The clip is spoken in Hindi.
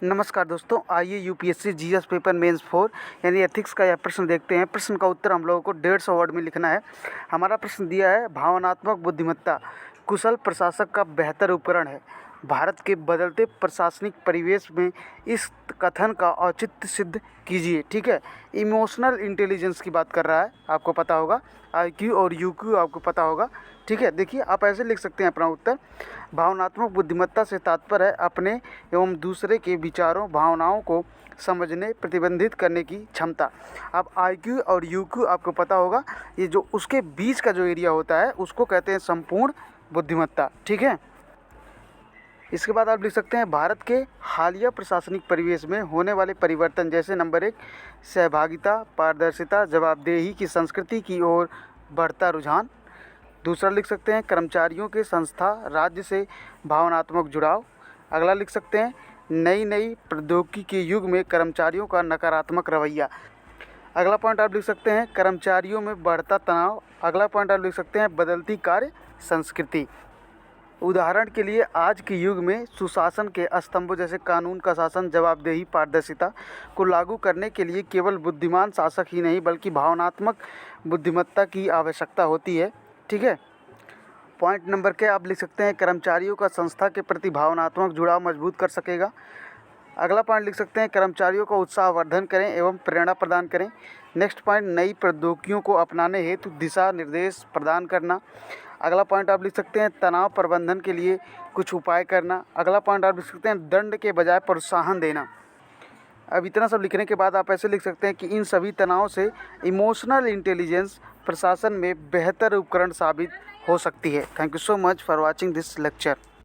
नमस्कार दोस्तों, आइए यूपीएससी जीएस पेपर मेंस 4 यानी एथिक्स का यह प्रश्न देखते हैं। प्रश्न का उत्तर हम लोगों को 150 वर्ड में लिखना है। हमारा प्रश्न दिया है, भावनात्मक बुद्धिमत्ता कुशल प्रशासक का बेहतर उपकरण है। भारत के बदलते प्रशासनिक परिवेश में इस कथन का औचित्य सिद्ध कीजिए। ठीक है, इमोशनल इंटेलिजेंस की बात कर रहा है, आपको पता होगा। आईक्यू और यूक्यू आपको पता होगा। ठीक है, देखिए आप ऐसे लिख सकते हैं अपना उत्तर। भावनात्मक बुद्धिमत्ता से तात्पर्य है अपने एवं दूसरे के विचारों भावनाओं को समझने प्रतिबंधित करने की क्षमता। अब आईक्यू और यूक्यू आपको पता होगा, ये जो उसके बीच का जो एरिया होता है उसको कहते हैं संपूर्ण बुद्धिमत्ता। ठीक है, इसके बाद आप लिख सकते हैं भारत के हालिया प्रशासनिक परिवेश में होने वाले परिवर्तन, जैसे नंबर 1 सहभागिता, पारदर्शिता, जवाबदेही की संस्कृति की ओर बढ़ता रुझान। दूसरा लिख सकते हैं कर्मचारियों के संस्था राज्य से भावनात्मक जुड़ाव। अगला लिख सकते हैं नई प्रौद्योगिकी के युग में कर्मचारियों का नकारात्मक रवैया। अगला पॉइंट आप लिख सकते हैं कर्मचारियों में बढ़ता तनाव। अगला पॉइंट आप लिख सकते हैं बदलती कार्य संस्कृति। उदाहरण के लिए आज के युग में सुशासन के स्तंभों जैसे कानून का शासन, जवाबदेही, पारदर्शिता को लागू करने के लिए केवल बुद्धिमान शासक ही नहीं बल्कि भावनात्मक बुद्धिमत्ता की आवश्यकता होती है। ठीक है, पॉइंट नंबर के आप लिख सकते हैं कर्मचारियों का संस्था के प्रति भावनात्मक जुड़ाव मजबूत कर सकेगा। अगला पॉइंट लिख सकते हैं कर्मचारियों का उत्साहवर्धन करें एवं प्रेरणा प्रदान करें। नेक्स्ट पॉइंट नई प्रौद्योगिकियों को अपनाने हेतु दिशा निर्देश प्रदान करना। अगला पॉइंट आप लिख सकते हैं तनाव प्रबंधन के लिए कुछ उपाय करना। अगला पॉइंट आप लिख सकते हैं दंड के बजाय प्रोत्साहन देना। अब इतना सब लिखने के बाद आप ऐसे लिख सकते हैं कि इन सभी तनाव से इमोशनल इंटेलिजेंस प्रशासन में बेहतर उपकरण साबित हो सकती है। Thank you so much for watching this lecture.